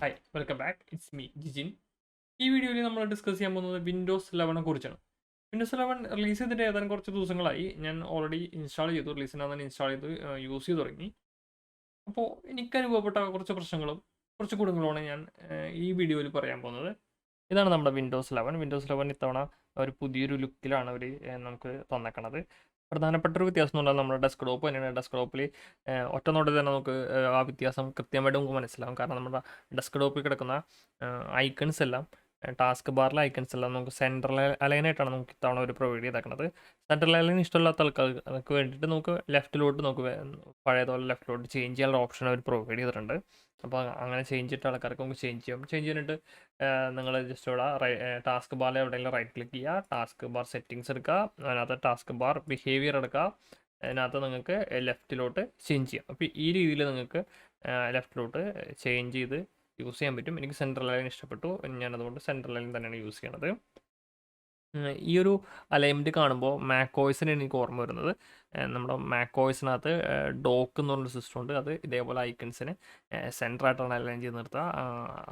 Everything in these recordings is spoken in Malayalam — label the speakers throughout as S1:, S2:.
S1: Hi welcome back it's me Jijin. ഈ വീഡിയോയിൽ നമ്മൾ ഡിസ്കസ് ചെയ്യാൻ പോകുന്നത് വിൻഡോസ് 11 കുറിച്ചാണ്. വിൻഡോസ് 11 റിലീസ് ചെയ്തിട്ട് ഏതാനും കുറച്ച് ദിവസങ്ങളായി. ഞാൻ ഓൾറെഡി ഇൻസ്റ്റാൾ ചെയ്തു, റിലീസിന് തന്നെ ഇൻസ്റ്റാൾ ചെയ്ത് യൂസ് ചെയ്ത് തുടങ്ങി. അപ്പോൾ എനിക്ക് അനുഭവപ്പെട്ട കുറച്ച് പ്രശ്നങ്ങളും കുറച്ച് ഗുണങ്ങളുമാണ് ഞാൻ ഈ വീഡിയോയിൽ പറയാൻ പോകുന്നത്. ഇതാണ് നമ്മുടെ വിൻഡോസ് 11. വിൻഡോസ് 11 ഇത്തവണ ഒരു പുതിയൊരു ലുക്കിലാണ് അവർ നമുക്ക് തന്നേക്കണത്. പ്രധാനപ്പെട്ട ഒരു വ്യത്യാസം എന്ന് പറഞ്ഞാൽ നമ്മുടെ ഡെസ്ക്ടോപ്പ് തന്നെയാണ്. ഡെസ്ക്ടോപ്പിൽ ഒറ്റ നോട്ടിൽ തന്നെ നമുക്ക് ആ വ്യത്യാസം കൃത്യമായിട്ട് നമുക്ക് മനസ്സിലാവും. കാരണം നമ്മുടെ ഡെസ്ക്ടോപ്പിൽ കിടക്കുന്ന ഐക്കൺസ് എല്ലാം, ടാസ്ക് ബാറിലെ ഐക്കൺസ് എല്ലാം നമുക്ക് സെൻട്രൽ അലൈനായിട്ടാണ് നമുക്ക് ഇത്തവണ ഒരു പ്രൊവൈഡ് ചെയ്തേക്കുന്നത്. സെൻട്രൽ അലൈൻ ഇഷ്ടമില്ലാത്ത ആൾക്കാർക്ക് വേണ്ടിയിട്ട് നമുക്ക് ലെഫ്റ്റിലോട്ട് നമുക്ക് പഴയതുപോലെ ലെഫ്റ്റിലോട്ട് ചേഞ്ച് ചെയ്യാനുള്ള ഓപ്ഷൻ അവർ പ്രൊവൈഡ് ചെയ്തിട്ടുണ്ട്. അപ്പോൾ അങ്ങനെ ചേഞ്ച് ചെയ്തിട്ട് ആൾക്കാർക്ക് നമുക്ക് ചേഞ്ച് ചെയ്യാം. ചേഞ്ച് ചെയ്യാനായിട്ട് നിങ്ങൾ ജസ്റ്റ് ഇവിടെ ടാസ്ക് ബാറിൽ എവിടെയെങ്കിലും റൈറ്റ് ക്ലിക്ക് ചെയ്യുക, ടാസ്ക് ബാർ സെറ്റിങ്സ് എടുക്കുക, അതിനകത്ത് ടാസ്ക് ബാർ ബിഹേവിയർ എടുക്കുക, അതിനകത്ത് നിങ്ങൾക്ക് ലെഫ്റ്റിലോട്ട് ചേഞ്ച് ചെയ്യാം. അപ്പോൾ ഈ രീതിയിൽ നിങ്ങൾക്ക് ലെഫ്റ്റിലോട്ട് ചേഞ്ച് ചെയ്ത് യൂസ് ചെയ്യാൻ പറ്റും. എനിക്ക് സെൻട്രൽ ലൈൻ ഇഷ്ടപ്പെട്ടു, ഞാനതുകൊണ്ട് സെൻട്രൽ ലൈൻ തന്നെയാണ് യൂസ് ചെയ്യണത്. ഈ ഒരു അലൈൻമെൻറ്റ് കാണുമ്പോൾ മാക്കോയ്സിനാണ് എനിക്ക് ഓർമ്മ വരുന്നത്. നമ്മുടെ മാക്കോയ്സിനകത്ത് ഡോക്ക് എന്ന് പറഞ്ഞൊരു സിസ്റ്റം ഉണ്ട്. അത് ഇതേപോലെ ഐക്കൺസിന് സെൻറ്ററായിട്ടാണ് അലൈൻ ചെയ്ത് നിർത്തുക.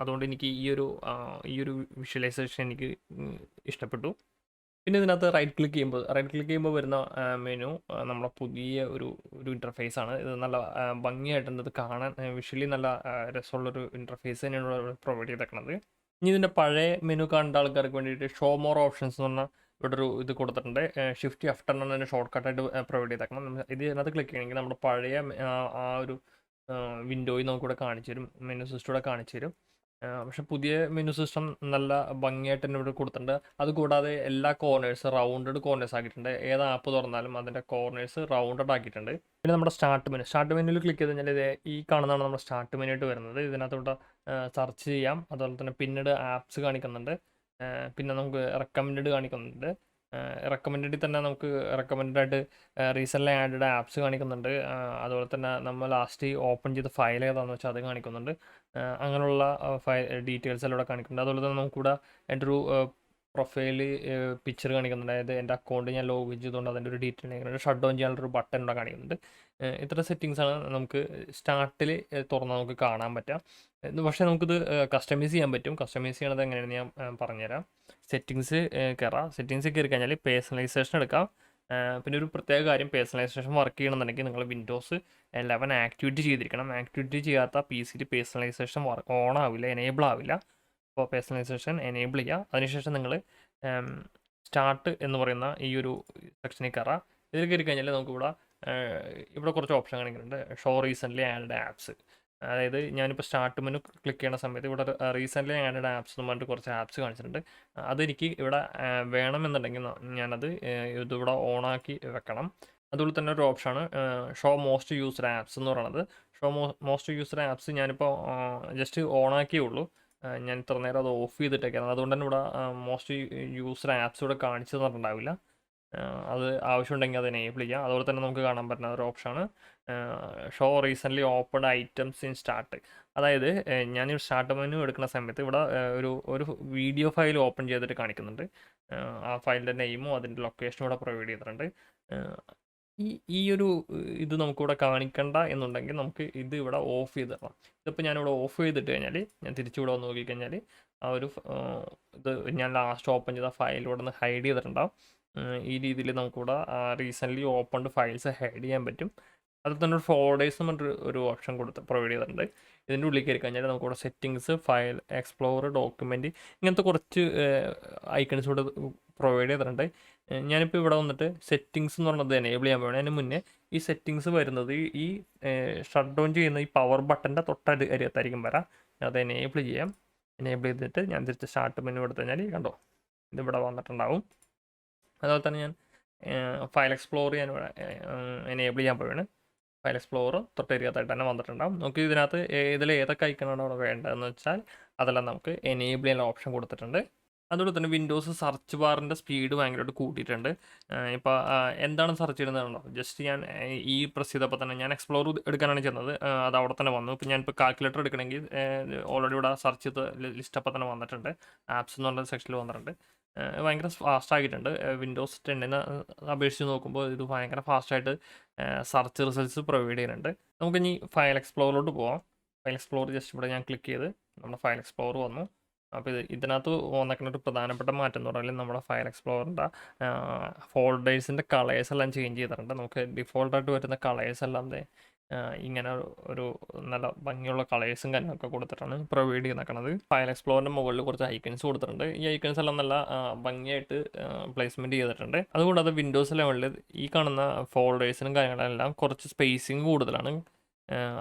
S1: അതുകൊണ്ട് എനിക്ക് ഈ ഒരു വിഷ്വലൈസേഷൻ എനിക്ക് ഇഷ്ടപ്പെട്ടു. പിന്നെ ഇതിനകത്ത് റൈറ്റ് ക്ലിക്ക് ചെയ്യുമ്പോൾ വരുന്ന മെനു നമ്മുടെ പുതിയ ഒരു ഇൻ്റർഫേസാണ്. ഇത് നല്ല ഭംഗിയായിട്ടുണ്ട്. ഇത് കാണാൻ വിഷ്വലി നല്ല രസമുള്ളൊരു ഇൻ്റർഫേസ് തന്നെയാണ് പ്രൊവൈഡ് ചെയ്തേക്കുന്നത്. ഇനി ഇതിൻ്റെ പഴയ മെനു കണ്ട ആൾക്കാർക്ക് വേണ്ടിയിട്ട് ഷോ മോർ ഓപ്ഷൻസ് എന്ന് പറഞ്ഞാൽ ഇവിടെ ഒരു ഇത് കൊടുത്തിട്ടുണ്ട്. ഷിഫ്റ്റ് F10 എന്നതിൻ്റെ ഷോർട്ട് കട്ടായിട്ട് പ്രൊവൈഡ് ചെയ്തേക്കണം. ഇതിനകത്ത് ക്ലിക്ക് ചെയ്യണമെങ്കിൽ നമ്മുടെ പഴയ ആ ഒരു വിൻഡോയിൽ നമുക്കിവിടെ കാണിച്ചു തരും, മെനു സിസ്റ്റം ഇവിടെ കാണിച്ചു തരും. പക്ഷെ പുതിയ മെനു സിസ്റ്റം നല്ല ഭംഗിയായിട്ട് തന്നെ ഇവിടെ കൊടുത്തിട്ടുണ്ട്. അതുകൂടാതെ എല്ലാ കോർണേഴ്സ് റൗണ്ടഡ് കോർണേഴ്സ് ആക്കിയിട്ടുണ്ട്. ഏത് ആപ്പ് തുറന്നാലും അതിൻ്റെ കോർണേഴ്സ് റൗണ്ടഡ് ആക്കിയിട്ടുണ്ട്. പിന്നെ നമ്മുടെ സ്റ്റാർട്ട് മെനുവിൽ ക്ലിക്ക് ചെയ്ത് കഴിഞ്ഞാൽ ഈ കാണുന്നതാണ് നമ്മുടെ സ്റ്റാർട്ട് മെനു ആയിട്ട് വരുന്നത്. ഇതിനകത്തോട്ട് സെർച്ച് ചെയ്യാം. അതുപോലെ തന്നെ പിന്നീട് ആപ്സ് കാണിക്കുന്നുണ്ട്. പിന്നെ നമുക്ക് റെക്കമെൻഡഡ് കാണിക്കുന്നുണ്ട്. റെക്കമെൻഡഡിൽ തന്നെ നമുക്ക് റെക്കമെൻഡഡ് ആയിട്ട് റീസെൻ്റ്ലി ആഡഡ് ആപ്സ് കാണിക്കുന്നുണ്ട്. അതുപോലെ തന്നെ നമ്മൾ ലാസ്റ്റ് ഓപ്പൺ ചെയ്ത ഫയൽ ഏതാണെന്ന് വെച്ചാൽ അത് കാണിക്കുന്നുണ്ട്. അങ്ങനെയുള്ള ഡീറ്റെയിൽസ് എല്ലാം ഇവിടെ കാണിക്കുന്നുണ്ട്. അതുപോലെ തന്നെ നമുക്കിവിടെ എൻ്റെ ഒരു പ്രൊഫൈൽ പിക്ചർ കാണിക്കുന്നുണ്ട്. അതായത് എൻ്റെ അക്കൗണ്ട് ഞാൻ ലോഗിൻ ചെയ്തുകൊണ്ട് അതിൻ്റെ ഒരു ഡീറ്റെയിൽ കാണിക്കുന്നുണ്ട്. ഷട്ട് ഡൗൺ ചെയ്യാനുള്ളൊരു ബട്ടൺ ഇവിടെ കാണിക്കുന്നുണ്ട്. ഇത്ര സെറ്റിങ്സാണ് നമുക്ക് സ്റ്റാർട്ടിൽ തുറന്ന് നമുക്ക് കാണാൻ പറ്റാം. പക്ഷേ നമുക്കിത് കസ്റ്റമൈസ് ചെയ്യാൻ പറ്റും. കസ്റ്റമൈസ് ചെയ്യണത് എങ്ങനെയാണെന്ന് ഞാൻ പറഞ്ഞുതരാം. സെറ്റിങ്സ് കയറാം. സെറ്റിങ്സ് കയറി കഴിഞ്ഞാൽ പേഴ്സണലൈസേഷൻ എടുക്കാം. പിന്നെ ഒരു പ്രത്യേക കാര്യം, പേഴ്സണലൈസേഷൻ വർക്ക് ചെയ്യണമെന്നുണ്ടെങ്കിൽ നിങ്ങൾ വിൻഡോസ് 11 ആക്ടിവേറ്റ് ചെയ്തിരിക്കണം. ആക്ടിവേറ്റ് ചെയ്യാത്ത പി സിയിൽ പേഴ്സണലൈസേഷൻ ഓൺ ആവില്ല, എനേബിൾ ആവില്ല. അപ്പോൾ പേഴ്സണലൈസേഷൻ എനേബിൾ ചെയ്യുക. അതിനുശേഷം നിങ്ങൾ സ്റ്റാർട്ട് എന്ന് പറയുന്ന ഈ ഒരു സെക്ഷനിൽ കയറാം. ഇതിൽ കയറി കഴിഞ്ഞാൽ നമുക്കിവിടെ ഇവിടെ കുറച്ച് ഓപ്ഷൻ കാണിക്കുന്നുണ്ട്. Show recently added apps. അതായത് ഞാനിപ്പോൾ സ്റ്റാർട്ട് മെനു ക്ലിക്ക് ചെയ്യുന്ന സമയത്ത് ഇവിടെ റീസെൻ്റ്ലി ആഡഡ് ആപ്സ് എന്ന് പറഞ്ഞിട്ട് കുറച്ച് ആപ്സ് കാണിച്ചിട്ടുണ്ട്. അതെനിക്ക് ഇവിടെ വേണമെന്നുണ്ടെങ്കിൽ ഞാനത് ഇതിവിടെ ഓണാക്കി വെക്കണം. അതുപോലെ തന്നെ ഒരു ഓപ്ഷനാണ് ഷോ മോസ്റ്റ് യൂസ്ഡ് ആപ്സ് എന്ന് പറയുന്നത്. ഷോ മോസ്റ്റ് യൂസ്ഡ് ആപ്സ് ഞാനിപ്പോൾ ജസ്റ്റ് ഓണാക്കിയേ ഉള്ളൂ. ഞാൻ ഇത്ര നേരം അത് ഓഫ് ചെയ്തിട്ടേക്കാണ്. അതുകൊണ്ട് തന്നെ ഇവിടെ മോസ്റ്റ് യൂസ്ഡ് ആപ്സ് ഇവിടെ കാണിച്ചു തന്നിട്ടുണ്ടാവില്ല. അത് ആവശ്യമുണ്ടെങ്കിൽ അത് എനേബിൾ ചെയ്യാം. അതുപോലെ തന്നെ നമുക്ക് കാണാൻ പറ്റുന്ന ഒരു ഓപ്ഷനാണ് show recently open items in start. അതായത് ഞാൻ സ്റ്റാർട്ട് മെനു എടുക്കുന്ന സമയത്ത് ഇവിടെ ഒരു വീഡിയോ ഫയൽ ഓപ്പൺ ചെയ്തിട്ട് കാണിക്കുന്നുണ്ട്. ആ ഫയലിൻ്റെ നെയിമും അതിൻ്റെ ലൊക്കേഷനും ഇവിടെ പ്രൊവൈഡ് ചെയ്തിട്ടുണ്ട്. ഈ ഒരു ഇത് നമുക്കിവിടെ കാണിക്കണ്ട എന്നുണ്ടെങ്കിൽ നമുക്ക് ഇത് ഇവിടെ ഓഫ് ചെയ്ത് തരണം. ഇതിപ്പോൾ ഞാനിവിടെ ഓഫ് ചെയ്തിട്ട് കഴിഞ്ഞാൽ ഞാൻ തിരിച്ചിവിടെ വന്ന് നോക്കിക്കഴിഞ്ഞാൽ ആ ഒരു ഇത് ഞാൻ ലാസ്റ്റ് ഓപ്പൺ ചെയ്ത ഫയൽ ഇവിടെ നിന്ന് ഹൈഡ് ചെയ്തിട്ടുണ്ടാവും. ഈ രീതിയിൽ നമുക്കിവിടെ റീസെൻ്റ്ലി ഓപ്പൺഡ് ഫയൽസ് ഹൈഡ് ചെയ്യാൻ പറ്റും. അതിൽ തന്നെ ഒരു ഫോൾഡേഴ്സ് എന്ന് ഒരു ഓപ്ഷൻ പ്രൊവൈഡ് ചെയ്തിട്ടുണ്ട്. ഇതിൻ്റെ ഉള്ളിൽ കയറി കഴിഞ്ഞാൽ നമുക്കിവിടെ സെറ്റിങ്സ്, ഫയൽ എക്സ്പ്ലോർ, ഡോക്യുമെൻറ്റ്, ഇങ്ങനത്തെ കുറച്ച് ഐക്കൺസ് ഇവിടെ പ്രൊവൈഡ് ചെയ്തിട്ടുണ്ട്. ഞാനിപ്പോൾ ഇവിടെ വന്നിട്ട് സെറ്റിങ്സ് എന്ന് പറഞ്ഞത് എനേബിൾ ചെയ്യാൻ വേണം. അതിന് മുന്നേ ഈ സെറ്റിങ്സ് വരുന്നത് ഈ ഷട്ട് ഡൗൺ ചെയ്യുന്ന ഈ പവർ ബട്ടൻ്റെ തൊട്ടരികത്തായിരിക്കും വരാം. അത് എനേബിൾ ചെയ്യാം. എനേബിൾ ചെയ്തിട്ട് ഞാൻ തിരിച്ച് സ്റ്റാർട്ട് മെനു എടുത്തു കഴിഞ്ഞാൽ കണ്ടോ ഇതിവിടെ വന്നിട്ടുണ്ടാവും. അതുപോലെ തന്നെ ഞാൻ ഫയൽ എക്സ്പ്ലോർ ചെയ്യാൻ എനേബിൾ ചെയ്യാൻ പോവുകയാണ്. ഫയൽ എക്സ്പ്ലോർ തൊട്ടരികത്തായിട്ട് തന്നെ വന്നിട്ടുണ്ടാകും. നമുക്ക് ഇതിനകത്ത് ഏതൊക്കെ ഐക്കണാണ് അവിടെ വേണ്ടതെന്ന് വെച്ചാൽ അതെല്ലാം നമുക്ക് എനേബിൾ ചെയ്യാൻ ഓപ്ഷൻ കൊടുത്തിട്ടുണ്ട്. അതുപോലെ തന്നെ വിൻഡോസ് സെർച്ച് ബാറിൻ്റെ സ്പീഡ് ഭയങ്കരമായിട്ട് കൂട്ടിയിട്ടുണ്ട്. ഇപ്പോൾ എന്താണ് സെർച്ച് ചെയ്യുന്നതാണല്ലോ, ജസ്റ്റ് ഞാൻ ഈ പ്രസ് ചെയ്തപ്പോൾ തന്നെ ഞാൻ എക്സ്പ്ലോർ എടുക്കാനാണ് ചെയ്യുന്നത്. അത് അവിടെ തന്നെ വന്നു. ഇപ്പോൾ ഞാനിപ്പോൾ കാൽക്കുലേറ്റർ എടുക്കണമെങ്കിൽ ഓൾറെഡി ഇവിടെ സെർച്ച് ചെയ്ത് ലിസ്റ്റ് അപ്പോൾ തന്നെ വന്നിട്ടുണ്ട്. ആപ്സ് എന്ന് പറഞ്ഞ സെക്ഷനിൽ വന്നിട്ടുണ്ട്. ഭയങ്കര ഫാസ്റ്റ് ആക്കിയിട്ടുണ്ട്. വിൻഡോസ് 10 അപേക്ഷിച്ച് നോക്കുമ്പോൾ ഇത് ഭയങ്കര ഫാസ്റ്റായിട്ട് സെർച്ച് റിസൾട്ട്സ് പ്രൊവൈഡ് ചെയ്യുന്നുണ്ട്. നമുക്കിനി ഫയൽ എക്സ്പ്ലോറിലോട്ട് പോകാം. ഫയൽ എക്സ്പ്ലോർ ജസ്റ്റ് ഇവിടെ ഞാൻ ക്ലിക്ക് ചെയ്ത് നമ്മുടെ ഫയൽ എക്സ്പ്ലോർ വന്നു. അപ്പോൾ ഇതിനകത്ത് വന്നിരിക്കുന്ന ഒരു പ്രധാനപ്പെട്ട മാറ്റം എന്ന് പറഞ്ഞാൽ നമ്മുടെ ഫയൽ എക്സ്പ്ലോറിൻ്റെ ഫോൾഡേഴ്സിൻ്റെ കളേഴ്സ് എല്ലാം ചേഞ്ച് ചെയ്തിട്ടുണ്ട്. നമുക്ക് ഡിഫോൾട്ടായിട്ട് വരുന്ന കളേഴ്സ് എല്ലാം ഇങ്ങനെ ഒരു നല്ല ഭംഗിയുള്ള കളേഴ്സും കാര്യങ്ങളൊക്കെ കൊടുത്തിട്ടാണ് പ്രൊവൈഡ് ചെയ്തേക്കുന്നത്. ഫയൽ എക്സ്പ്ലോറിൻ്റെ മുകളിൽ കുറച്ച് ഐക്കൺസ് കൊടുത്തിട്ടുണ്ട്. ഈ ഐക്കൺസ് എല്ലാം നല്ല ഭംഗിയായിട്ട് പ്ലേസ്മെൻറ്റ് ചെയ്തിട്ടുണ്ട്. അതുകൂടാതെ വിൻഡോസ് 11 ഈ കാണുന്ന ഫോൾഡേഴ്സിനും കാര്യങ്ങളെല്ലാം കുറച്ച് സ്പേസിങ് കൂടുതലാണ്.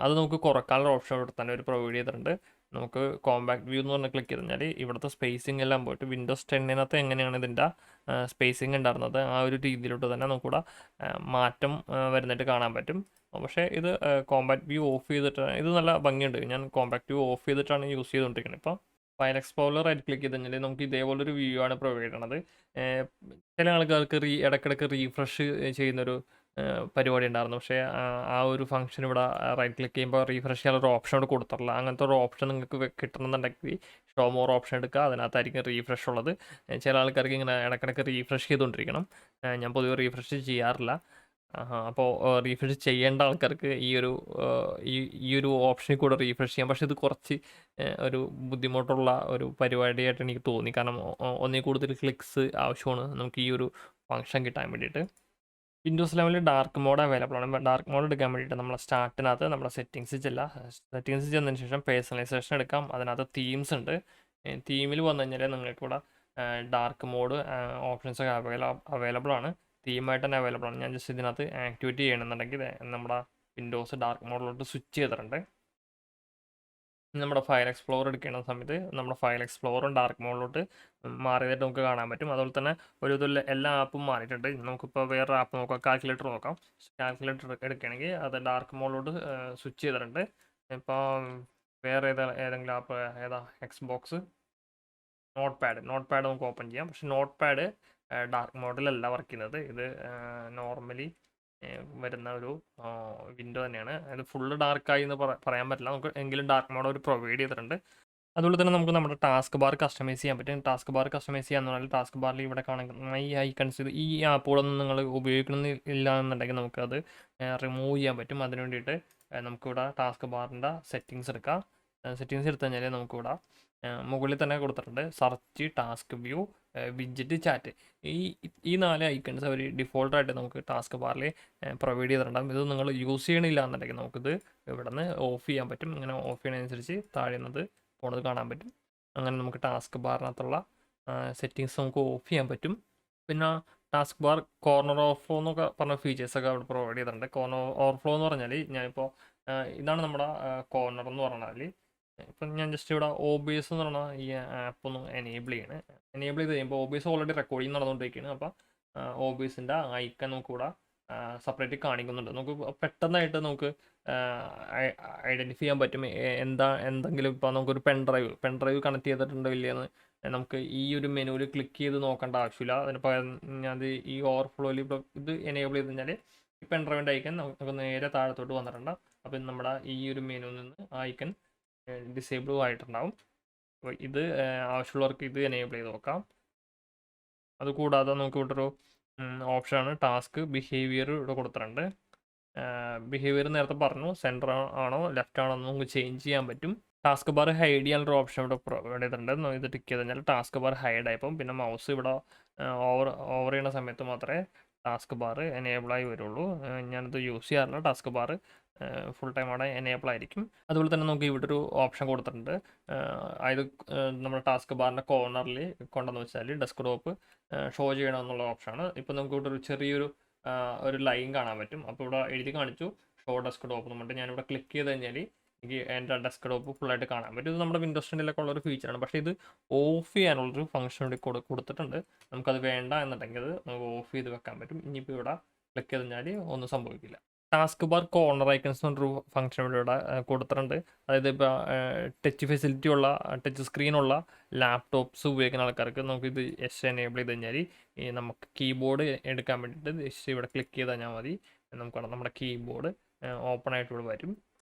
S1: അത് നമുക്ക് കുറക്കാനുള്ള ഓപ്ഷൻ ഇവിടെ തന്നെ ഒരു പ്രൊവൈഡ് ചെയ്തിട്ടുണ്ട്. നമുക്ക് കോമ്പാക്ട് വ്യൂ എന്ന് പറഞ്ഞ് ക്ലിക്ക് ചെയ്ത് കഴിഞ്ഞാൽ ഇവിടുത്തെ സ്പേസിങ് എല്ലാം പോയിട്ട് വിൻഡോസ് 10 എങ്ങനെയാണ് ഇതിൻ്റെ സ്പേസിങ് ഉണ്ടായിരുന്നത് ആ ഒരു രീതിയിലോട്ട് തന്നെ നമുക്കിവിടെ മാറ്റം വരുന്നിട്ട് കാണാൻ പറ്റും. പക്ഷേ ഇത് കോമ്പാക്ട് വ്യൂ ഓഫ് ചെയ്തിട്ടാണ്, ഇത് നല്ല ഭംഗിയുണ്ട്. ഞാൻ കോമ്പാക്ട് വ്യൂ ഓഫ് ചെയ്തിട്ടാണ് യൂസ് ചെയ്തുകൊണ്ടിരിക്കുന്നത്. ഇപ്പോൾ ഫയൽ എക്സ്പ്ലോറർ റൈറ്റ് ക്ലിക്ക് ചെയ്ത് കഴിഞ്ഞാൽ നമുക്ക് ഇതേപോലൊരു വ്യൂ ആണ് പ്രൊവൈഡ് ചെയ്യണത്. ചില ആൾക്കാർക്ക് ഇടയ്ക്കിടയ്ക്ക് റീഫ്രഷ് ചെയ്യുന്നൊരു പരിപാടി ഉണ്ടായിരുന്നു. പക്ഷേ ആ ഒരു ഫംഗ്ഷൻ ഇവിടെ റൈറ്റ് ക്ലിക്ക് ചെയ്യുമ്പോൾ റീഫ്രഷ് ചെയ്യാനൊരു ഓപ്ഷൻ ഇവിടെ കൊടുത്തിട്ടില്ല. അങ്ങനത്തെ ഒരു ഓപ്ഷൻ നിങ്ങൾക്ക് കിട്ടണമെന്നുണ്ടെങ്കിൽ ഷോ മോർ ഓപ്ഷൻ എടുക്കുക, അതിനകത്തായിരിക്കും റീഫ്രഷ് ഉള്ളത്. ചില ആൾക്കാർക്ക് ഇങ്ങനെ ഇടയ്ക്കിടയ്ക്ക് റീഫ്രഷ് ചെയ്തുകൊണ്ടിരിക്കണം. ഞാൻ പൊതുവെ റീഫ്രഷ് ചെയ്യാറില്ല. അപ്പോൾ റീഫ്രഷ് ചെയ്യേണ്ട ആൾക്കാർക്ക് ഈ ഒരു ഓപ്ഷനിൽ കൂടെ റീഫ്രഷ് ചെയ്യാം. പക്ഷേ ഇത് കുറച്ച് ഒരു ബുദ്ധിമുട്ടുള്ള ഒരു പരിപാടിയായിട്ട് എനിക്ക് തോന്നി. കാരണം ഒന്നിൽ കൂടുതൽ ക്ലിക്സ് ആവശ്യമാണ് നമുക്ക് ഈ ഒരു ഫംഗ്ഷൻ കിട്ടാൻ വേണ്ടിയിട്ട്. വിൻഡോസ് 11 ഡാർക്ക് മോഡ് അവൈലബിൾ ആണ്. ഡാർക്ക് മോഡ് എടുക്കാൻ വേണ്ടിയിട്ട് നമ്മൾ സ്റ്റാർട്ടിനകത്ത് നമ്മുടെ സെറ്റിങ്സ് സെറ്റിങ്സ് ചെന്നതിന് ശേഷം പേഴ്സണലൈസേഷൻ എടുക്കാം. അതിനകത്ത് തീംസ് ഉണ്ട്. തീമിൽ വന്നു കഴിഞ്ഞാൽ നിങ്ങൾക്ക് ഇവിടെ ഡാർക്ക് മോഡ് ഓപ്ഷൻസ് ഒക്കെ അവൈലബിൾ ആണ്. തീമായിട്ട് തന്നെ അവൈലബിൾ ആണ്. ഞാൻ ജസ്റ്റ് ഇതിനകത്ത് ആക്ടിവേറ്റ് ചെയ്യണമെന്നുണ്ടെങ്കിൽ നമ്മുടെ വിൻഡോസ് ഡാർക്ക് മോഡിലോട്ട് സ്വിച്ച് ചെയ്തിട്ടുണ്ട്. നമ്മുടെ ഫയൽ എക്സ്പ്ലോർ എടുക്കുന്ന സമയത്ത് നമ്മുടെ ഫയൽ എക്സ്പ്ലോറും ഡാർക്ക് മോഡിലോട്ട് മാറിയതായിട്ട് നമുക്ക് കാണാൻ പറ്റും. അതുപോലെ തന്നെ ഒരു ഇതിൽ എല്ലാ ആപ്പും മാറിയിട്ടുണ്ട്. നമുക്കിപ്പോൾ വേറെ ആപ്പ് നോക്കാം, കാൽക്കുലേറ്റർ നോക്കാം. കാൽക്കുലേറ്റർ എടുക്കുകയാണെങ്കിൽ അത് ഡാർക്ക് മോഡിലോട്ട് സ്വിച്ച് ചെയ്തിട്ടുണ്ട്. ഇപ്പോൾ വേറെ ഏതെങ്കിലും ആപ്പ് എക്സ്ബോക്സ് നോട്ട് പാഡ് നമുക്ക് ഓപ്പൺ ചെയ്യാം. പക്ഷെ നോട്ട് പാഡ് ഡാർക്ക് മോഡിലല്ല വർക്ക് ചെയ്യുന്നത്. ഇത് നോർമലി വരുന്ന ഒരു വിൻഡോ തന്നെയാണ്. അത് ഫുള്ള് ഡാർക്കായി എന്ന് പറയാൻ പറ്റില്ല. നമുക്ക് എങ്കിലും ഡാർക്ക് മോഡ് ഒരു പ്രൊവൈഡ് ചെയ്തിട്ടുണ്ട്. അതുപോലെ തന്നെ നമുക്ക് നമ്മുടെ ടാസ്ക് ബാർ കസ്റ്റമൈസ് ചെയ്യാൻ പറ്റും. ടാസ്ക് ബാർ കസ്റ്റമൈസ് ചെയ്യാന്ന് പറഞ്ഞാൽ ടാസ്ക് ബാറിൽ ഇവിടെ കാണുന്ന ഈ ഐക്കൺസ് ഈ ആപ്പുകളൊന്നും നിങ്ങൾ ഉപയോഗിക്കണമെന്നില്ല എന്നുണ്ടെങ്കിൽ നമുക്കത് റിമൂവ് ചെയ്യാൻ പറ്റും. അതിന് വേണ്ടിയിട്ട് നമുക്കിവിടെ ടാസ്ക് ബാറിൻ്റെ സെറ്റിങ്സ് എടുക്കാം. സെറ്റിങ്സ് എടുത്തു കഴിഞ്ഞാൽ നമുക്കിവിടെ മുകളിൽ തന്നെ കൊടുത്തിട്ടുണ്ട് search, task view, widget, chat. ഈ 4 ഐക്കൺസ് അവർ ഡിഫോൾട്ടായിട്ട് നമുക്ക് ടാസ്ക് ബാറിൽ പ്രൊവൈഡ് ചെയ്തിട്ടുണ്ടാകും. ഇത് നിങ്ങൾ യൂസ് ചെയ്യണില്ല എന്നുണ്ടെങ്കിൽ നമുക്കിത് ഇവിടെ നിന്ന് ഓഫ് ചെയ്യാൻ പറ്റും. ഇങ്ങനെ ഓഫ് ചെയ്യുന്നതനുസരിച്ച് താഴെയുന്നത് പോണത് കാണാൻ പറ്റും. അങ്ങനെ നമുക്ക് ടാസ്ക് ബാറിനകത്തുള്ള സെറ്റിങ്സ് നമുക്ക് ഓഫ് ചെയ്യാൻ പറ്റും. പിന്നെ ടാസ്ക് ബാർ കോർണർ ഓവർഫ്ലോ എന്നൊക്കെ പറഞ്ഞ ഫീച്ചേഴ്സൊക്കെ അവിടെ പ്രൊവൈഡ് ചെയ്തിട്ടുണ്ട്. കോർണർ ഓവർഫ്ലോ എന്ന് പറഞ്ഞാൽ ഞാനിപ്പോൾ ഇതാണ് നമ്മുടെ കോർണർ എന്ന് പറഞ്ഞാൽ ഇപ്പം ഞാൻ ജസ്റ്റ് ഇവിടെ OBS എന്ന് പറഞ്ഞാൽ ഈ ആപ്പ് ഒന്ന് എനേബിൾ ചെയ്ത് കഴിയുമ്പോൾ OBS ഓൾറെഡി റെക്കോർഡിങ് നടന്നുകൊണ്ടിരിക്കുകയാണ്. അപ്പോൾ OBSൻ്റെ ഐക്കൺ നമുക്കിവിടെ സെപ്പറേറ്റ് കാണിക്കുന്നുണ്ട്. നമുക്ക് പെട്ടെന്നായിട്ട് നമുക്ക് ഐഡൻറ്റിഫൈ ചെയ്യാൻ പറ്റും എന്തെങ്കിലും. ഇപ്പോൾ നമുക്കൊരു പെൻഡ്രൈവ് കണക്ട് ചെയ്തിട്ടുണ്ടോ ഇല്ലയെന്ന് നമുക്ക് ഈ ഒരു മെനുവിൽ ക്ലിക്ക് ചെയ്ത് നോക്കേണ്ട ആവശ്യമില്ല. അതിന് പകരം ഞാൻ ഈ ഓവർഫ്ലോയിൽ ഇപ്പോൾ ഇത് എനേബിൾ ചെയ്ത് കഴിഞ്ഞാൽ ഈ പെൻഡ്രൈവിൻ്റെ ഐക്കൺ നമുക്ക് നേരെ താഴത്തോട്ട് വന്നിട്ടുണ്ട്. അപ്പം നമ്മുടെ ഈ ഒരു മെനുവിൽ നിന്ന് ഐക്കൺ ഡിസേബിൾ ആയിട്ടുണ്ടാവും. അപ്പോൾ ഇത് ആവശ്യമുള്ളവർക്ക് ഇത് എനേബിൾ ചെയ്ത് നോക്കാം. അതുകൂടാതെ നമുക്ക് ഇവിടെ ഒരു ഓപ്ഷനാണ് ടാസ്ക് ബിഹേവിയർ ഇവിടെ കൊടുത്തിട്ടുണ്ട്. ബിഹേവിയർ നേരത്തെ പറഞ്ഞു, സെൻറ്റർ ആണോ ലെഫ്റ്റ് ആണോ എന്ന് നമുക്ക് ചേഞ്ച് ചെയ്യാൻ പറ്റും. ടാസ്ക് ബാർ ഹൈഡ് ചെയ്യാനൊരു ഓപ്ഷൻ ഇവിടെ പ്രൊവൈഡ് ചെയ്തിട്ടുണ്ട്. ഇത് ടിക്ക് ചെയ്ത് കഴിഞ്ഞാൽ ടാസ്ക് ബാർ ഹൈഡ് ആയപ്പം പിന്നെ മൗസ് ഇവിടെ ഓവർ ചെയ്യുന്ന സമയത്ത് മാത്രമേ ടാസ്ക് ബാർ എനേബിളായി വരുള്ളൂ. ഞാനിത് യൂസ് ചെയ്യാറില്ല. ടാസ്ക് ബാർ ഫുൾ ടൈം അവിടെ എനേബിൾ ആയിരിക്കും. അതുപോലെ തന്നെ നമുക്ക് ഇവിടെ ഒരു ഓപ്ഷൻ കൊടുത്തിട്ടുണ്ട്. അതായത് നമ്മുടെ ടാസ്ക് ബാറിൻ്റെ കോർണറിൽ കൊണ്ടുവന്ന് വെച്ചാൽ ഡെസ്ക്ടോപ്പ് ഷോ ചെയ്യണമെന്നുള്ള ഓപ്ഷനാണ്. ഇപ്പോൾ നമുക്ക് ഇവിടെ ഒരു ചെറിയൊരു ലൈൻ കാണാൻ പറ്റും. അപ്പോൾ ഇവിടെ എഴുതി കാണിച്ചു ഷോ ഡെസ്ക്ടോപ്പ് എന്ന് പറഞ്ഞിട്ട് ഞാനിവിടെ ക്ലിക്ക് ചെയ്ത് കഴിഞ്ഞാൽ എനിക്ക് എൻ്റെ ഡെസ്ക്ടോപ്പ് ഫുള്ളായിട്ട് കാണാൻ പറ്റും. ഇത് നമ്മുടെ വിൻഡോസ് 10 ഉള്ളൊരു ഫീച്ചറാണ്. പക്ഷേ ഇത് ഓഫ് ചെയ്യാനുള്ളൊരു ഫംഗ്ഷൻ കൂടി കൊടുത്തിട്ടുണ്ട്. നമുക്കത് വേണ്ട എന്നുണ്ടെങ്കിൽ അത് നമുക്ക് ഓഫ് ചെയ്ത് വെക്കാൻ പറ്റും. ഇനിയിപ്പോൾ ഇവിടെ ക്ലിക്ക് ചെയ്ത് കഴിഞ്ഞാൽ ഒന്നും സംഭവിക്കില്ല. ടാസ്ക് ബാർ കോർണർ ഐക്കൺസ് എന്നൊരു ഫംഗ്ഷൻ ഇവിടെ കൊടുത്തിട്ടുണ്ട്. അതായത് ഇപ്പോൾ ടച്ച് സ്ക്രീനുള്ള ലാപ്ടോപ്സ് ഉപയോഗിക്കുന്ന ആൾക്കാർക്ക് നമുക്കിത് എനേബിൾ ചെയ്ത് കഴിഞ്ഞാൽ നമുക്ക് കീബോർഡ് എടുക്കാൻ വേണ്ടിയിട്ട് ഇവിടെ ക്ലിക്ക് ചെയ്ത് കഴിഞ്ഞാൽ മതി. നമുക്ക് നമ്മുടെ കീബോർഡ് ഓപ്പൺ ആയിട്ട് ഇവിടെ വരും.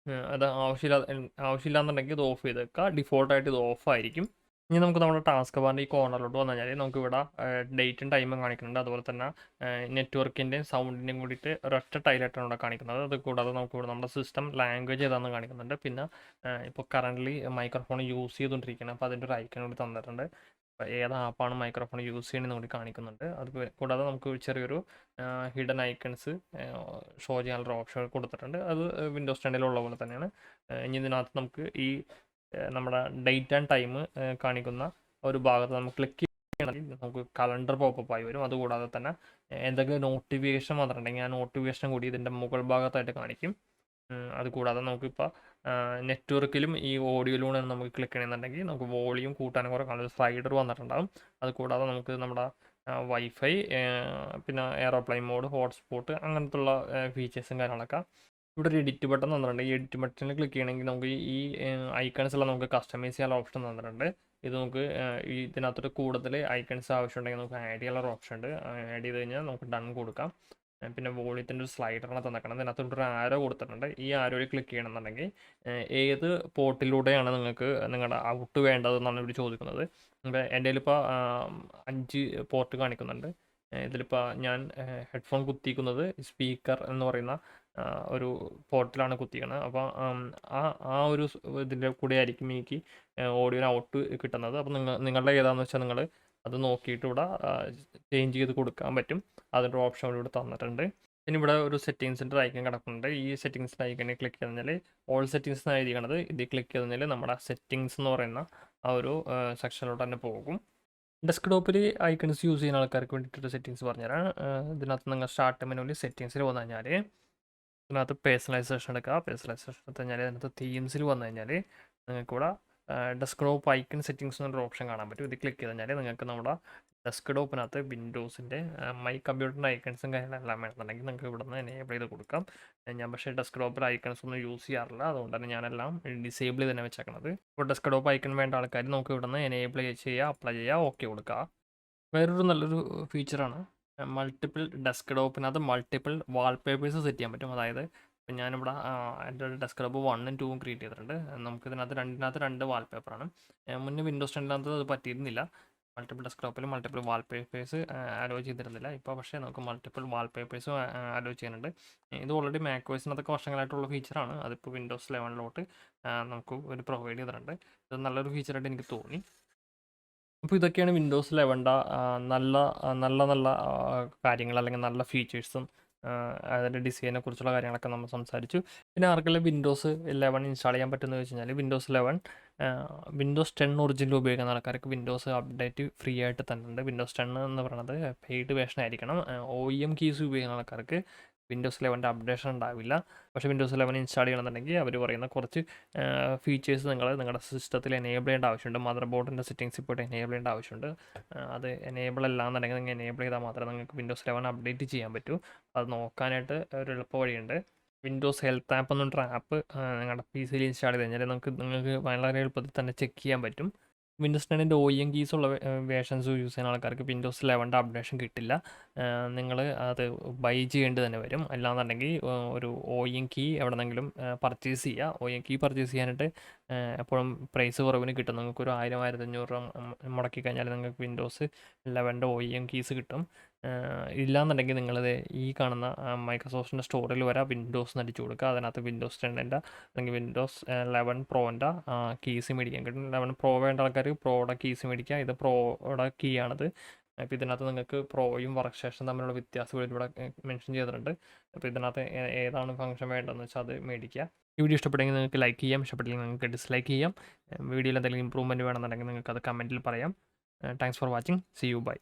S1: അത് ആവശ്യമില്ലാന്നുണ്ടെങ്കിൽ ഇത് ഓഫ് ചെയ്ത് വെക്കുക. ഡിഫോൾട്ടായിട്ട് ഇത് ഓഫായിരിക്കും. ഇനി നമുക്ക് നമ്മുടെ ടാസ്ക് ബാറിൻ്റെ ഈ കോർണറിലോട്ട് വന്നു കഴിഞ്ഞാൽ നമുക്കിവിടെ ഡേറ്റും ടൈമും കാണിക്കുന്നുണ്ട്. അതുപോലെ തന്നെ നെറ്റ്വർക്കിൻ്റെയും സൗണ്ടിൻ്റെയും കൂടിയിട്ട് ഒരൊറ്റ ടൈലായിട്ടാണ് ഇവിടെ കാണിക്കുന്നത്. അത് കൂടാതെ നമുക്ക് ഇവിടെ നമ്മുടെ സിസ്റ്റം ലാംഗ്വേജ് ഏതാണെന്ന് കാണിക്കുന്നുണ്ട്. പിന്നെ ഇപ്പോൾ കറൻ്റ്ലി മൈക്രോഫോൺ യൂസ് ചെയ്തുകൊണ്ടിരിക്കുകയാണ്. അപ്പോൾ അതിൻ്റെ ഒരു ഐക്കൺ കൂടി തന്നിട്ടുണ്ട്. ഏത് ആപ്പാണ് മൈക്രോഫോൺ യൂസ് ചെയ്യണമെന്ന് കൂടി കാണിക്കുന്നുണ്ട്. അത് കൂടാതെ നമുക്ക് ചെറിയൊരു ഹിഡൻ ഐക്കൺസ് ഷോ ചെയ്യാനുള്ള ഓപ്ഷൻ കൊടുത്തിട്ടുണ്ട്. അത് വിൻഡോസ് 10 പോലെ തന്നെയാണ്. ഇനി ഇതിനകത്ത് നമുക്ക് ഈ നമ്മുടെ ഡേറ്റ് ആൻഡ് ടൈം കാണിക്കുന്ന ഒരു ഭാഗത്ത് നമുക്ക് ക്ലിക്ക് ചെയ്യണമെങ്കിൽ നമുക്ക് കലണ്ടർ പോപ്പപ്പ് ആയി വരും. അതുകൂടാതെ തന്നെ എന്തെങ്കിലും നോട്ടിഫിക്കേഷൻ വന്നിട്ടുണ്ടെങ്കിൽ ആ നോട്ടിഫിക്കേഷൻ കൂടി ഇതിൻ്റെ മുകൾ ഭാഗത്തായിട്ട് കാണിക്കും. അതുകൂടാതെ നമുക്കിപ്പോൾ നെറ്റ്വർക്കിലും ഈ ഓഡിയോയിലൂടെ നമുക്ക് ക്ലിക്ക് ചെയ്യണമെന്നുണ്ടെങ്കിൽ നമുക്ക് വോളിയം കൂട്ടാനും കുറയ്ക്കാനുള്ള ഒരു സ്ലൈഡർ വന്നിട്ടുണ്ടാകും. അതുകൂടാതെ നമുക്ക് നമ്മുടെ വൈഫൈ, പിന്നെ എയറോപ്ലെയിൻ മോഡ്, ഹോട്ട്സ്പോട്ട് അങ്ങനത്തുള്ള ഫീച്ചേഴ്സും കാര്യങ്ങളൊക്കെ ഇവിടെ ഒരു എഡിറ്റ് ബട്ടൺ തന്നിട്ടുണ്ട്. ഈ എഡിറ്റ് ബട്ടണിൽ ക്ലിക്ക് ചെയ്യണമെങ്കിൽ നമുക്ക് ഈ ഐക്കൺസ് എല്ലാം നമുക്ക് കസ്റ്റമൈസ് ചെയ്യാനുള്ള ഓപ്ഷൻ തന്നിട്ടുണ്ട്. ഇത് നമുക്ക് ഇതിനകത്തൊരു കൂടുതൽ ഐക്കൺസ് ആവശ്യമുണ്ടെങ്കിൽ നമുക്ക് ആഡ് ചെയ്യാനുള്ള ഓപ്ഷൻ ഉണ്ട്. ആഡ് ചെയ്ത് കഴിഞ്ഞാൽ നമുക്ക് ഡൺ കൊടുക്കാം. പിന്നെ വോളിയത്തിൻ്റെ ഒരു സ്ലൈഡറാണ് തന്നേക്കണം. ഇതിനകത്തൊരു ആരോ കൊടുത്തിട്ടുണ്ട്. ഈ ആരോയിൽ ക്ലിക്ക് ചെയ്യണമെന്നുണ്ടെങ്കിൽ ഏത് പോർട്ടിലൂടെയാണ് നിങ്ങൾക്ക് നിങ്ങളുടെ ഔട്ട് വേണ്ടതെന്നാണ് ഇവർ ചോദിക്കുന്നത്. അപ്പോൾ എൻ്റെ കയ്യിലിപ്പോൾ 5 പോർട്ട് കാണിക്കുന്നുണ്ട്. ഇതിലിപ്പോൾ ഞാൻ ഹെഡ്ഫോൺ കുത്തിക്കുന്നത് സ്പീക്കർ എന്ന് പറയുന്ന ഒരു പോർട്ടിലാണ് കുത്തിക്കുന്നത്. അപ്പോൾ ആ ഒരു ഇതിൻ്റെ കൂടെ ആയിരിക്കും എനിക്ക് ഓഡിയോ ഔട്ട് കിട്ടുന്നത്. അപ്പോൾ നിങ്ങളുടെ ഏതാണെന്ന് വെച്ചാൽ നിങ്ങൾ അത് നോക്കിയിട്ട് ഇവിടെ ചേഞ്ച് ചെയ്ത് കൊടുക്കാൻ പറ്റും. അതിൻ്റെ ഓപ്ഷൻ ഇവിടെ തന്നിട്ടുണ്ട്. പിന്നെ ഇവിടെ ഒരു സെറ്റിങ്സിൻ്റെ ഐക്കൺ കിടക്കുന്നുണ്ട്. ഈ സെറ്റിങ്സിൻ്റെ ഐക്കണിൽ ക്ലിക്ക് ചെയ്ത് കഴിഞ്ഞാൽ ഓൾ സെറ്റിങ്സ് എന്നാണ് എഴുതിക്കണത്. ഇതിൽ ക്ലിക്ക് ചെയ്ത് കഴിഞ്ഞാൽ നമ്മുടെ സെറ്റിങ്സ് എന്ന് പറയുന്ന ആ ഒരു സെക്ഷനിലോട്ട് തന്നെ പോകും. ഡെസ്ക്ടോപ്പിൽ ഐക്കൺസ് യൂസ് ചെയ്യുന്ന ആൾക്കാർക്ക് വേണ്ടിയിട്ടൊരു സെറ്റിങ്സ് പറഞ്ഞുതരാം. ഇതിനകത്ത് നിങ്ങൾ സ്റ്റാർട്ട് മെനുവിൽ സെറ്റിങ്സിൽ വന്നു കഴിഞ്ഞാൽ ഇതിനകത്ത് പേഴ്സണലൈസേഷൻ എടുക്കുക. പേഴ്സണലൈസേഷൻ എടുത്ത് കഴിഞ്ഞാൽ അതിനകത്ത് തീംസിൽ വന്നു കഴിഞ്ഞാൽ നിങ്ങൾക്കിവിടെ ഡെസ്ക്ടോപ്പ് ഐക്കൺ സെറ്റിങ്സ് എന്നൊരു ഓപ്ഷൻ കാണാൻ പറ്റും. ഇത് ക്ലിക്ക് ചെയ്ത് കഴിഞ്ഞാൽ നിങ്ങൾക്ക് നമ്മുടെ ഡെസ്ക്ടോപ്പിനകത്ത് വിൻഡോസിൻ്റെ മൈ കമ്പ്യൂട്ടറിൻ്റെ ഐക്കൺസും കാര്യങ്ങളെല്ലാം വേണമെന്നുണ്ടെങ്കിൽ നിങ്ങൾക്ക് ഇവിടെ നിന്ന് എനേബിൾ ചെയ്ത് കൊടുക്കാം. ഞാൻ പക്ഷേ ഡെസ്ക്ടോപ്പിൽ ഐക്കൺസ് ഒന്നും യൂസ് ചെയ്യാറില്ല. അതുകൊണ്ട് തന്നെ ഞാനെല്ലാം ഡിസേബിൾ ചെയ്ത് തന്നെ വെച്ചേക്കണത്. ഇപ്പോൾ ഡെസ്ക്ടോപ്പ് ഐക്കൺ വേണ്ട ആൾക്കാർ നമുക്ക് ഇവിടെ നിന്ന് എനേബിൾ ചെയ്യുക, അപ്ലൈ ചെയ്യുക, ഓക്കെ കൊടുക്കുക. വേറൊരു നല്ലൊരു ഫീച്ചറാണ് മൾട്ടിപ്പിൾ ഡെസ്ക്ടോപ്പിനകത്ത് മൾട്ടിപ്പിൾ വാൾപേപ്പേഴ്സ് സെറ്റ് ചെയ്യാൻ പറ്റും. അതായത് ഇപ്പം ഞാനിവിടെ എൻ്റെ ഡെസ്ക്ടോപ്പ് 1ഉം 2ഉം ക്രിയേറ്റ് ചെയ്തിട്ടുണ്ട്. നമുക്ക് ഇതിനകത്ത് 2 വാൾപേപ്പറാണ്. മുന്നേ വിൻഡോസ് 10 അത് പറ്റിയിരുന്നില്ല. മൾട്ടിപ്പിൾ ഡെസ്ക്ടോപ്പിൽ മൾട്ടിപ്പിൾ വാൾപേപ്പേഴ്സ് അലോ ചെയ്തിരുന്നില്ല. ഇപ്പോൾ പക്ഷേ നമുക്ക് മൾട്ടിപ്പിൾ വാൾപേപ്പേഴ്സും അലോ ചെയ്യുന്നുണ്ട്. ഇത് ഓൾറെഡി മാക്വേഴ്സിനകത്തൊക്കെ വർഷങ്ങളായിട്ടുള്ള ഫീച്ചറാണ്. അതിപ്പോൾ വിൻഡോസ് 11 നമുക്ക് ഒരു പ്രൊവൈഡ് ചെയ്തിട്ടുണ്ട്. ഇത് നല്ലൊരു ഫീച്ചറായിട്ട് എനിക്ക് തോന്നി. അപ്പോൾ ഇതൊക്കെയാണ് വിൻഡോസ് 11 നല്ല നല്ല നല്ല കാര്യങ്ങൾ, അല്ലെങ്കിൽ നല്ല ഫീച്ചേഴ്സും അതിൻ്റെ ഡിസൈനെ കുറിച്ചുള്ള കാര്യങ്ങളൊക്കെ നമ്മൾ സംസാരിച്ചു. പിന്നെ ആർക്കെല്ലാം വിൻഡോസ് 11 ഇൻസ്റ്റാൾ ചെയ്യാൻ പറ്റുമെന്ന് വെച്ച് കഴിഞ്ഞാൽ വിൻഡോസ് 10 ഒറിജിനൽ ഉപയോഗിക്കുന്ന ആൾക്കാർക്ക് വിൻഡോസ് അപ്ഡേറ്റ് ഫ്രീ ആയിട്ട് തന്നെ ഉണ്ട്. വിൻഡോസ് 10 എന്ന് പറയുന്നത് പെയ്ഡ് വേർഷൻ ആയിരിക്കണം. OEM കീസ് ഉപയോഗിക്കുന്ന ആൾക്കാർക്ക് വിൻഡോസ് 11 അപ്ഡേഷൻ ഉണ്ടാവില്ല. പക്ഷേ വിൻഡോസ് 11 ഇൻസ്റ്റാൾ ചെയ്യണമെന്നുണ്ടെങ്കിൽ അവർ പറയുന്ന കുറച്ച് ഫീച്ചേഴ്സ് നിങ്ങളുടെ സിസ്റ്റത്തിൽ എനേബിൾ ചെയ്യേണ്ട ആവശ്യമുണ്ട്. മദർ ബോർഡിൻ്റെ സെറ്റിങ്സിൽ പോയിട്ട് എനേബിൾ ചെയ്യേണ്ട ആവശ്യമുണ്ട്. അത് എനേബിൾ അല്ല എന്നുണ്ടെങ്കിൽ നിങ്ങൾ എനേബിൾ ചെയ്താൽ മാത്രമേ നിങ്ങൾക്ക് വിൻഡോസ് 11 അപ്ഡേറ്റ് ചെയ്യാൻ പറ്റൂ. അത് നോക്കാനായിട്ട് ഒരു എളുപ്പ വഴിയുണ്ട്. വിൻഡോസ് ഹെൽത്ത് ആപ്പ് എന്നൊരു ആപ്പ് നിങ്ങളുടെ PC-യിൽ ഇൻസ്റ്റാൾ ചെയ്ത് കഴിഞ്ഞാൽ നിങ്ങൾക്ക് വളരെ എളുപ്പത്തിൽ തന്നെ ചെക്ക് ചെയ്യാൻ പറ്റും. വിൻഡോസ് 10 OEM കീസ് ഉള്ള വേർഷൻസ് യൂസ് ചെയ്യുന്ന ആൾക്കാർക്ക് വിൻഡോസ് 11 അപ്ഡേഷൻ കിട്ടില്ല. നിങ്ങൾ അത് ബൈ ചെയ്യേണ്ടി തന്നെ വരും. അല്ലാന്നുണ്ടെങ്കിൽ ഒരു OEM കീ എവിടെന്നെങ്കിലും പർച്ചേസ് ചെയ്യുക. OEM കീ പർച്ചേസ് ചെയ്യാനായിട്ട് എപ്പോഴും പ്രൈസ് കുറവിന് കിട്ടും. നിങ്ങൾക്കൊരു 1000-1500 രൂപ മുടക്കി കഴിഞ്ഞാൽ നിങ്ങൾക്ക് വിൻഡോസ് 11 OEM കീസ് കിട്ടും. ഇല്ലാന്നുണ്ടെങ്കിൽ നിങ്ങളത് ഈ കാണുന്ന മൈക്രോസോഫ്റ്റിൻ്റെ സ്റ്റോറിൽ വരെ വിൻഡോസ് അടിച്ചു കൊടുക്കുക. അതിനകത്ത് വിൻഡോസ് 10 അല്ലെങ്കിൽ വിൻഡോസ് 11 പ്രോൻ്റെ കീസ് മേടിക്കാൻ കിട്ടും. 11 പ്രോ വേണ്ട ആൾക്കാർ പ്രോയുടെ കീസ് മേടിക്കുക. ഇത് പ്രോയുടെ കീ ആണിത്. അപ്പോൾ ഇതിനകത്ത് നിങ്ങൾക്ക് പ്രോയും വർക്ക് സ്റ്റേഷനും തമ്മിലുള്ള വ്യത്യാസം ഇവിടെ മെൻഷൻ ചെയ്തിട്ടുണ്ട്. അപ്പോൾ ഇതിനകത്ത് ഏതാണ് ഫംഗ്ഷൻ വേണ്ടതെന്ന് വെച്ചാൽ അത് മേടിക്കുക. ഈ വീഡിയോ ഇഷ്ടപ്പെട്ടെങ്കിൽ നിങ്ങൾക്ക് ലൈക്ക് ചെയ്യാം, ഇഷ്ടപ്പെട്ടില്ലെങ്കിൽ നിങ്ങൾക്ക് ഡിസ്ലൈക്ക് ചെയ്യാം. വീഡിയോയിൽ എന്തെങ്കിലും ഇമ്പ്രൂവ്മെൻറ്റ് വേണമെന്നുണ്ടെങ്കിൽ നിങ്ങൾക്ക് അത് കമൻറ്റിൽ പറയാം. Thanks for watching. See you by.